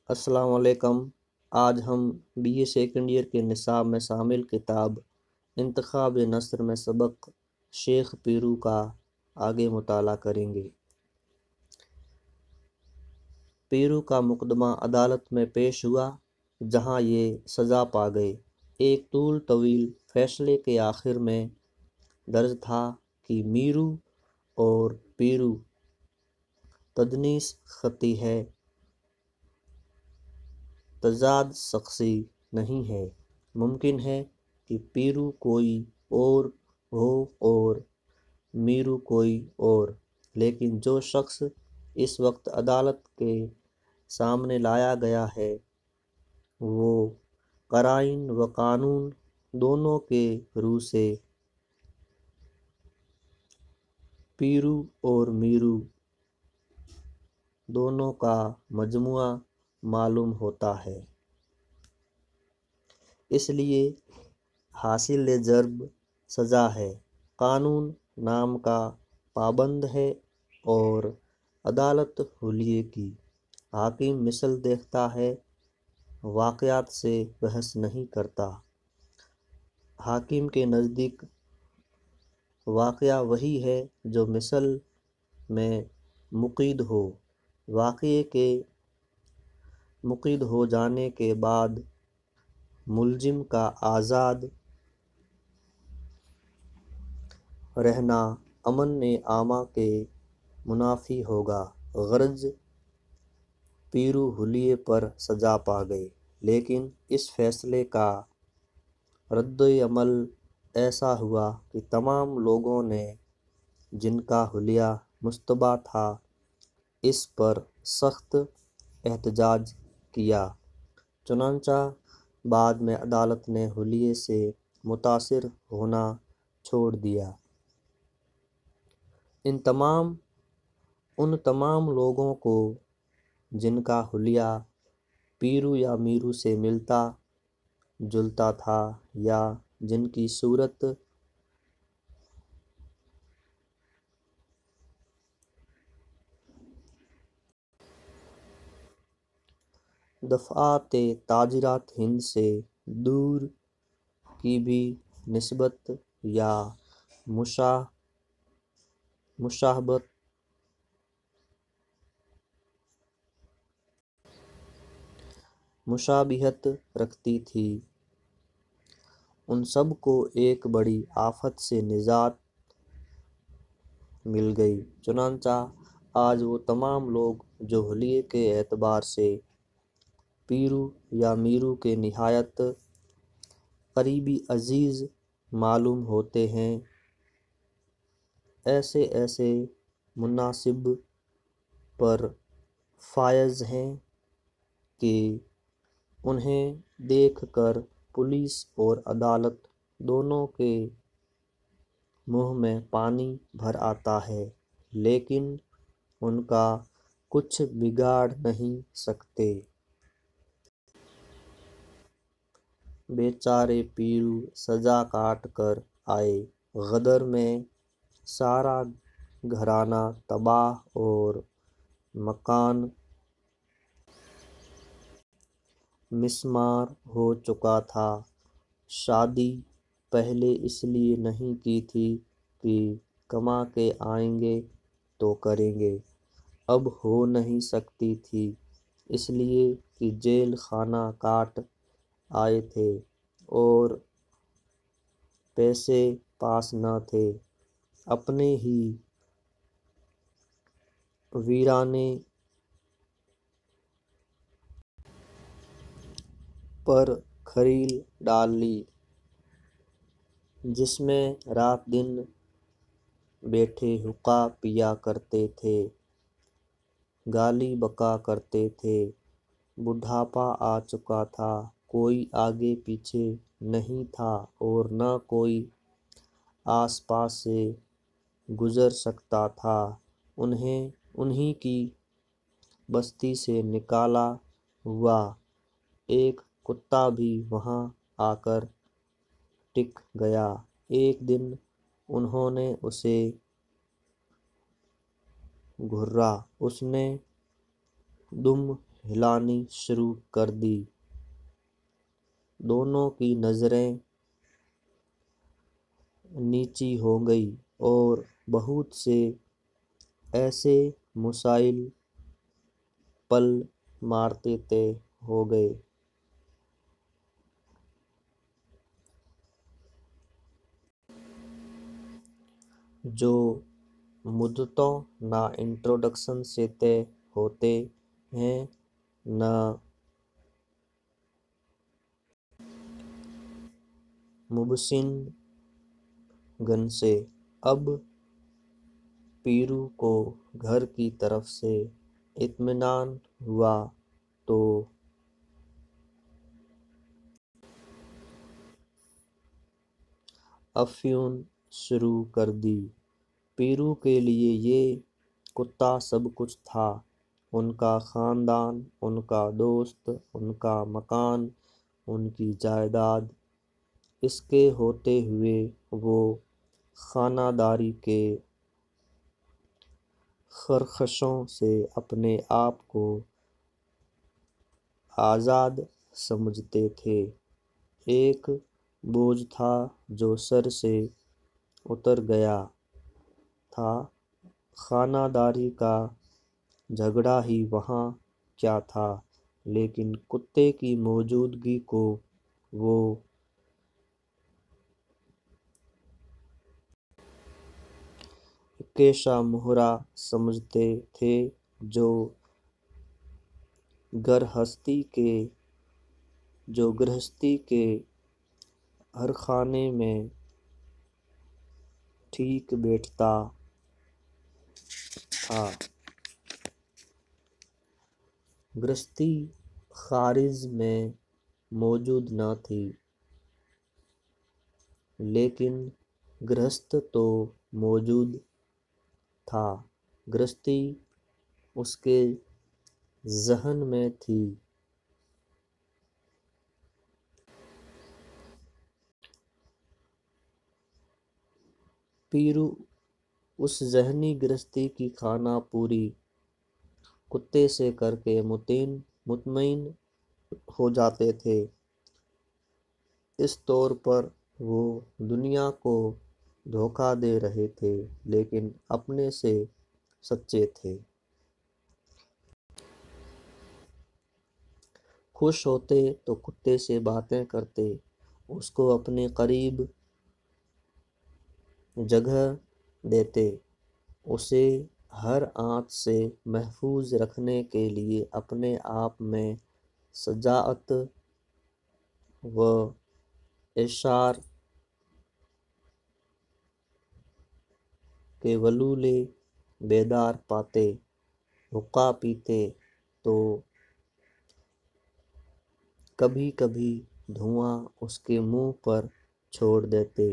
السلام علیکم۔ آج ہم بی اے سیکنڈ ایئر کے نصاب میں شامل کتاب انتخاب نثر میں سبق شیخ پیرو کا آگے مطالعہ کریں گے۔ پیرو کا مقدمہ عدالت میں پیش ہوا جہاں یہ سزا پا گئے۔ ایک طویل فیصلے کے آخر میں درج تھا کہ میرو اور پیرو تدنیس خطی ہے، تضاد شخصی نہیں ہے۔ ممکن ہے کہ پیرو کوئی اور ہو اور میرو کوئی اور، لیکن جو شخص اس وقت عدالت کے سامنے لایا گیا ہے وہ قرائن و قانون دونوں کے روح سے پیرو اور میرو دونوں کا مجموعہ معلوم ہوتا ہے۔ اس لیے حاصل ضرب سزا ہے، قانون نام کا پابند ہے اور عدالت حلیے کی۔ حاکم مثل دیکھتا ہے، واقعات سے بحث نہیں کرتا۔ حاکم کے نزدیک واقعہ وہی ہے جو مثل میں مقید ہو۔ واقعے کے مقید ہو جانے کے بعد ملزم کا آزاد رہنا امن عامہ کے منافی ہوگا۔ غرض پیرو حلیے پر سزا پا گئے، لیکن اس فیصلے کا رد عمل ایسا ہوا کہ تمام لوگوں نے جن کا حلیہ مشتبہ تھا اس پر سخت احتجاج کیا۔ چنانچہ بعد میں عدالت نے حلیے سے متاثر ہونا چھوڑ دیا۔ ان تمام لوگوں کو جن کا حلیہ پیرو یا میرو سے ملتا جلتا تھا یا جن کی صورت دفعات تاجرات ہند سے دور کی بھی نسبت یا مشابہت رکھتی تھی، ان سب کو ایک بڑی آفت سے نجات مل گئی۔ چنانچہ آج وہ تمام لوگ جو حلیے کے اعتبار سے پیرو یا میرو کے نہایت قریبی عزیز معلوم ہوتے ہیں، ایسے مناصب پر فائز ہیں کہ انہیں دیکھ کر پولیس اور عدالت دونوں کے منہ میں پانی بھر آتا ہے، لیکن ان کا کچھ بگاڑ نہیں سکتے۔ بیچارے پیرو سزا کاٹ کر آئے، غدر میں سارا گھرانہ تباہ اور مکان مسمار ہو چکا تھا۔ شادی پہلے اس لیے نہیں کی تھی کہ کما کے آئیں گے تو کریں گے، اب ہو نہیں سکتی تھی اس لیے کہ جیل خانہ کاٹ آئے تھے اور پیسے پاس نہ تھے۔ اپنے ہی ویرانے پر کھریل ڈال لی، جس میں رات دن بیٹھے حقہ پیا کرتے تھے، گالی بکا کرتے تھے۔ بڑھاپا آ چکا تھا، کوئی آگے پیچھے نہیں تھا اور نہ کوئی آس پاس سے گزر سکتا تھا۔ انہی کی بستی سے نکالا ہوا ایک کتا بھی وہاں آ کر ٹک گیا۔ ایک دن انہوں نے اسے گھورا، اس نے دم ہلانی شروع کر دی۔ دونوں کی نظریں نیچی ہو گئی اور بہت سے ایسے مسائل پل مارتے طے ہو گئے جو مدتوں نہ انٹروڈکشن سے طے ہوتے ہیں نہ مبصن گن سے۔ اب پیرو کو گھر کی طرف سے اطمینان ہوا تو افیون شروع کر دی۔ پیرو کے لیے یہ کتا سب کچھ تھا، ان کا خاندان، ان کا دوست، ان کا مکان، ان کی جائیداد۔ اس کے ہوتے ہوئے وہ خانہ داری کے خرخشوں سے اپنے آپ کو آزاد سمجھتے تھے۔ ایک بوجھ تھا جو سر سے اتر گیا تھا۔ خانہ داری کا جھگڑا ہی وہاں کیا تھا، لیکن کتے کی موجودگی کو وہ ایک ایسا مہرا سمجھتے تھے جو گرہستی کے ہر خانے میں ٹھیک بیٹھتا تھا۔ گرہستی خارج میں موجود نہ تھی، لیکن گرہست تو موجود تھا۔ گرہستی اس کے ذہن میں تھی۔ پیرو اس ذہنی گرہستی کی خانہ پوری کتے سے کر کے مطمئن ہو جاتے تھے۔ اس طور پر وہ دنیا کو دھوکہ دے رہے تھے، لیکن اپنے سے سچے تھے۔ خوش ہوتے تو کتے سے باتیں کرتے، اس کو اپنے قریب جگہ دیتے، اسے ہر آنچ سے محفوظ رکھنے کے لیے اپنے آپ میں شجاعت و ایثار کے ولولے بیدار پاتے۔ حقہ پیتے تو کبھی کبھی دھواں اس کے منہ پر چھوڑ دیتے۔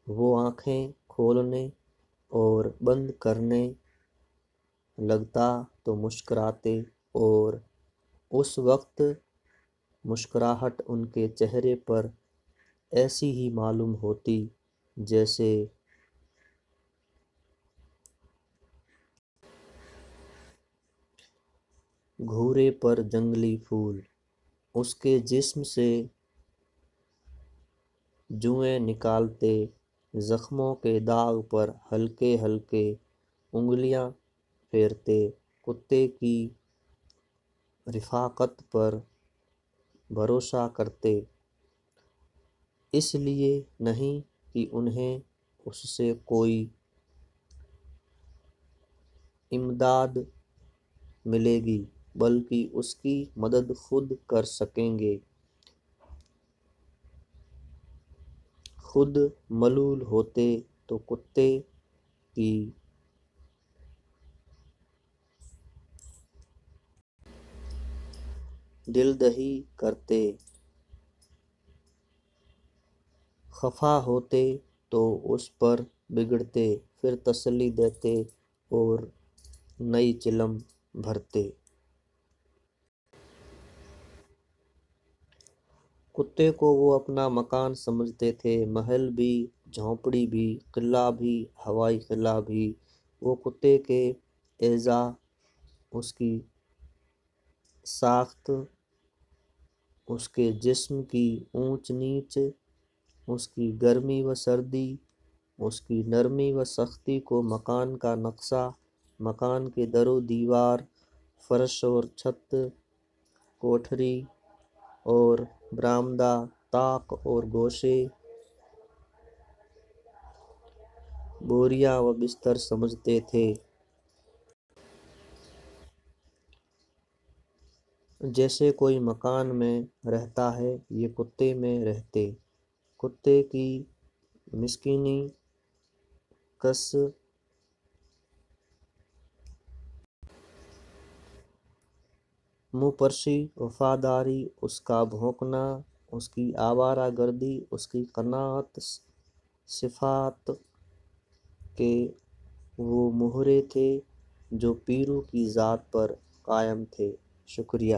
وہ آنکھیں کھولنے اور بند کرنے لگتا تو مسکراتے، اور اس وقت مسکراہٹ ان کے چہرے پر ایسی ہی معلوم ہوتی جیسے گھوڑے پر جنگلی پھول۔ اس کے جسم سے جوئیں نکالتے، زخموں کے داغ پر ہلکے ہلکے انگلیاں پھیرتے۔ کتے کی رفاقت پر بھروسہ کرتے، اس لیے نہیں کہ انہیں اس سے کوئی امداد ملے گی، بلکہ اس کی مدد خود کر سکیں گے۔ خود ملول ہوتے تو کتے کی دلدہی کرتے، خفا ہوتے تو اس پر بگڑتے، پھر تسلی دیتے اور نئی چلم بھرتے۔ کتے کو وہ اپنا مکان سمجھتے تھے، محل بھی، جھونپڑی بھی، قلعہ بھی، ہوائی قلعہ بھی۔ وہ کتے کے اعضاء اس کی ساخت، اس کے جسم کی اونچ نیچ، اس کی گرمی و سردی، اس کی نرمی و سختی کو مکان کا نقشہ، مکان کے در و دیوار، فرش اور چھت، کوٹھری اور برآمدہ، طاق اور گوشے، بوریاں و بستر سمجھتے تھے۔ جیسے کوئی مکان میں رہتا ہے، یہ کتے میں رہتے۔ کتے کی مسکینی، کس منہ پرسی، وفاداری، اس کا بھونکنا، اس کی آوارہ گردی، اس کی قناعت، صفات کے وہ مہرے تھے جو پیرو کی ذات پر قائم تھے۔ شکریہ۔